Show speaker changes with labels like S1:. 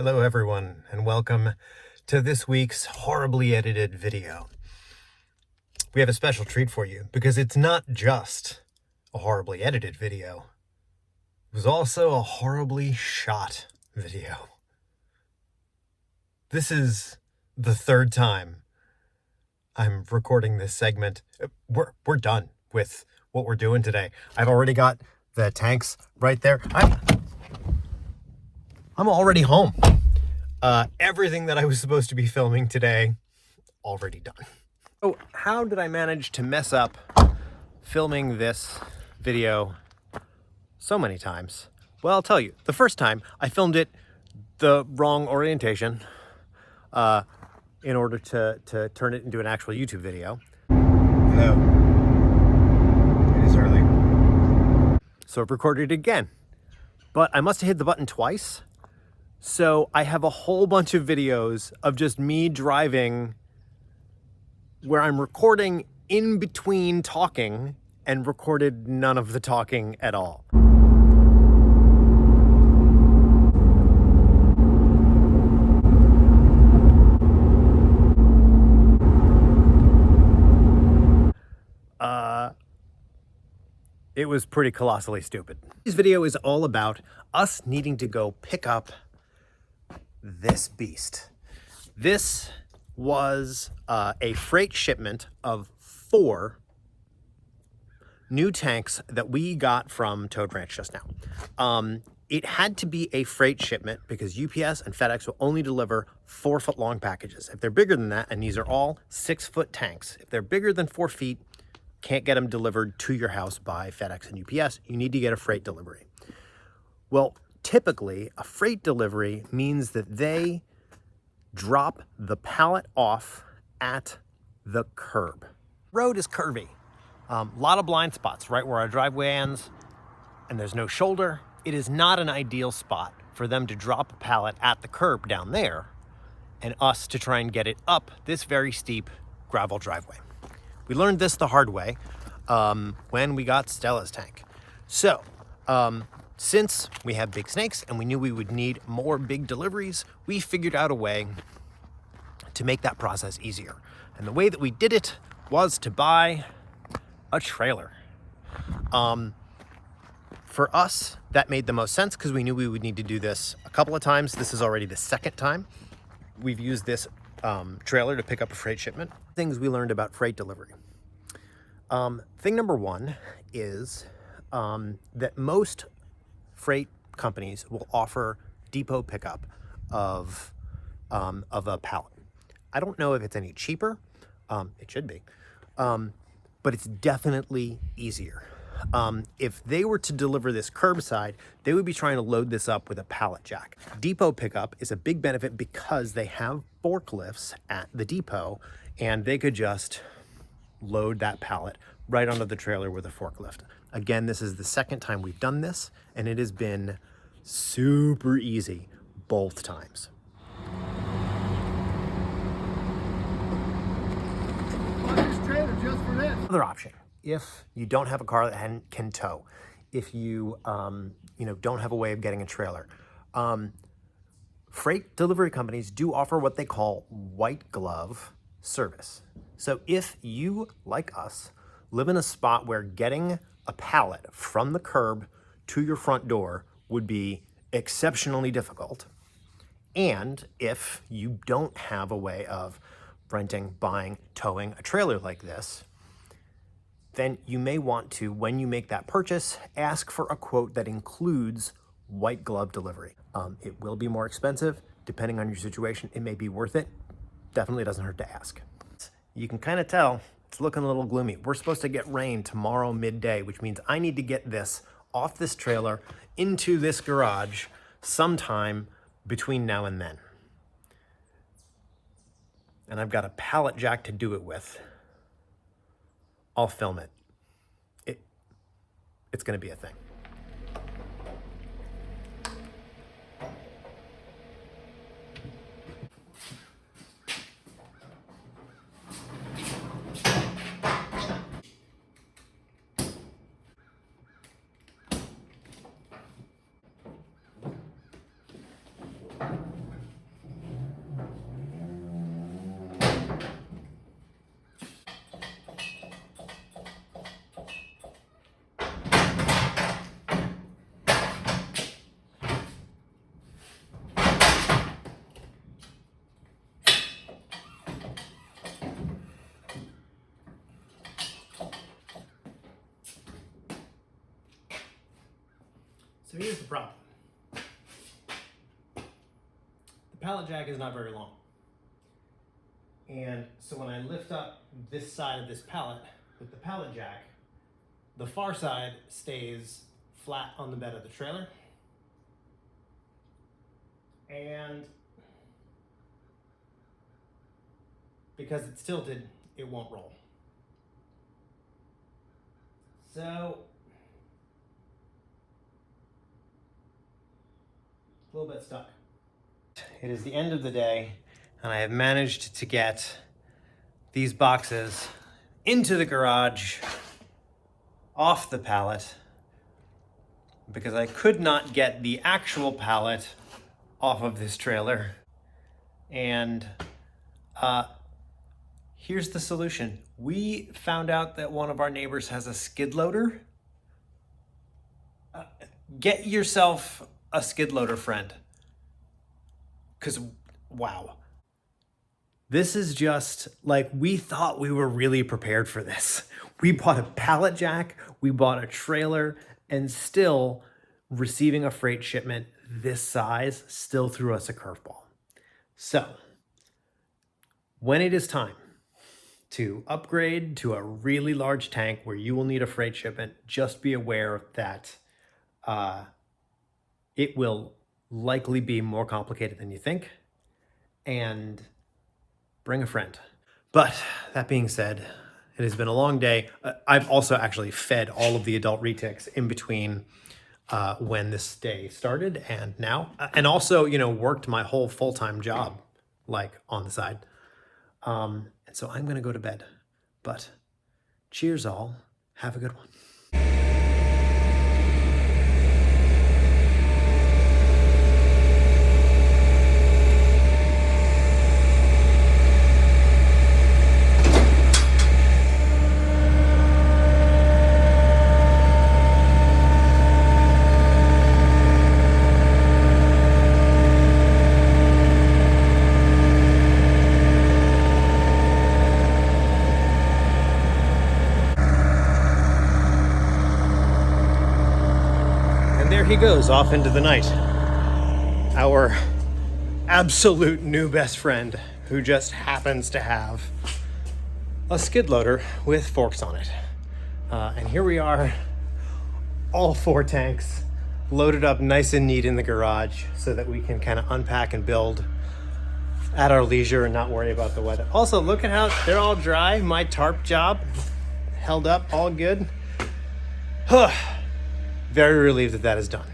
S1: Hello everyone, and welcome to this week's horribly edited video. We have a special treat for you, because it's not just a horribly edited video. It was also a horribly shot video. This is the third time I'm recording this segment. We're done with what we're doing today. I've already got the tanks right there. I'm already home. Everything that I was supposed to be filming today, already done. So how did I manage to mess up filming this video so many times? Well, I'll tell you. The first time, I filmed it the wrong orientation in order to turn it into an actual YouTube video. Hello. It is early. So I've recorded it again. But I must have hit the button twice. So I have a whole bunch of videos of just me driving where I'm recording in between talking and recorded none of the talking at all. It was pretty colossally stupid. This video is all about us needing to go pick up this beast. This was a freight shipment of 4 new tanks that we got from Toad Ranch just now. It had to be a freight shipment because UPS and FedEx will only deliver 4-foot long packages. If they're bigger than that, and these are all 6-foot tanks, if they're bigger than 4 feet, can't get them delivered to your house by FedEx and UPS. You need to get a freight delivery. Well, typically, a freight delivery means that they drop the pallet off at the curb. Road is curvy. A lot of blind spots right where our driveway ends, and there's no shoulder. It is not an ideal spot for them to drop a pallet at the curb down there and us to try and get it up this very steep gravel driveway. We learned this the hard way when we got Stella's tank. So, since we have big snakes and we knew we would need more big deliveries, we figured out a way to make that process easier. And the way that we did it was to buy a trailer. For us, that made the most sense because we knew we would need to do this a couple of times. This is already the second time we've used this trailer to pick up a freight shipment. Things we learned about freight delivery. Thing number 1 is that most freight companies will offer depot pickup of a pallet. I don't know if it's any cheaper. It should be. But it's definitely easier. If they were to deliver this curbside, they would be trying to load this up with a pallet jack. Depot pickup is a big benefit because they have forklifts at the depot, and they could just load that pallet right onto the trailer with a forklift. Again, this is the second time we've done this, and it has been super easy both times. Another option, if you don't have a car that can tow, if you don't have a way of getting a trailer, freight delivery companies do offer what they call white glove service. So if you, like us, live in a spot where getting a pallet from the curb to your front door would be exceptionally difficult, and if you don't have a way of renting, buying, towing a trailer like this, then you may want to, when you make that purchase, ask for a quote that includes white glove delivery. It will be more expensive. Depending on your situation, it may be worth it. Definitely doesn't hurt to ask. You can kind of tell it's looking a little gloomy. We're supposed to get rain tomorrow midday, which means I need to get this off this trailer into this garage sometime between now and then. And I've got a pallet jack to do it with. I'll film it. It's going to be a thing. So here's the problem. The pallet jack is not very long. And so when I lift up this side of this pallet with the pallet jack, the far side stays flat on the bed of the trailer. And because it's tilted, it won't roll. So, a little bit stuck. It is the end of the day, and I have managed to get these boxes into the garage, off the pallet, because I could not get the actual pallet off of this trailer. And here's the solution. We found out that one of our neighbors has a skid loader. Get yourself a skid loader, friend. Because, wow. This is just like, we thought we were really prepared for this. We bought a pallet jack, we bought a trailer, and still receiving a freight shipment this size still threw us a curveball. So, when it is time to upgrade to a really large tank where you will need a freight shipment, just be aware that it will likely be more complicated than you think, and bring a friend. But that being said, it has been a long day. I've also actually fed all of the adult retics in between when this day started and now, and also, you know, worked my whole full-time job like on the side. And so I'm gonna go to bed, but cheers all, have a good one. There he goes off into the night. Our absolute new best friend who just happens to have a skid loader with forks on it. And here we are, all 4 tanks loaded up nice and neat in the garage so that we can kind of unpack and build at our leisure and not worry about the weather. Also, look at how they're all dry. My tarp job held up all good. Very relieved that that is done.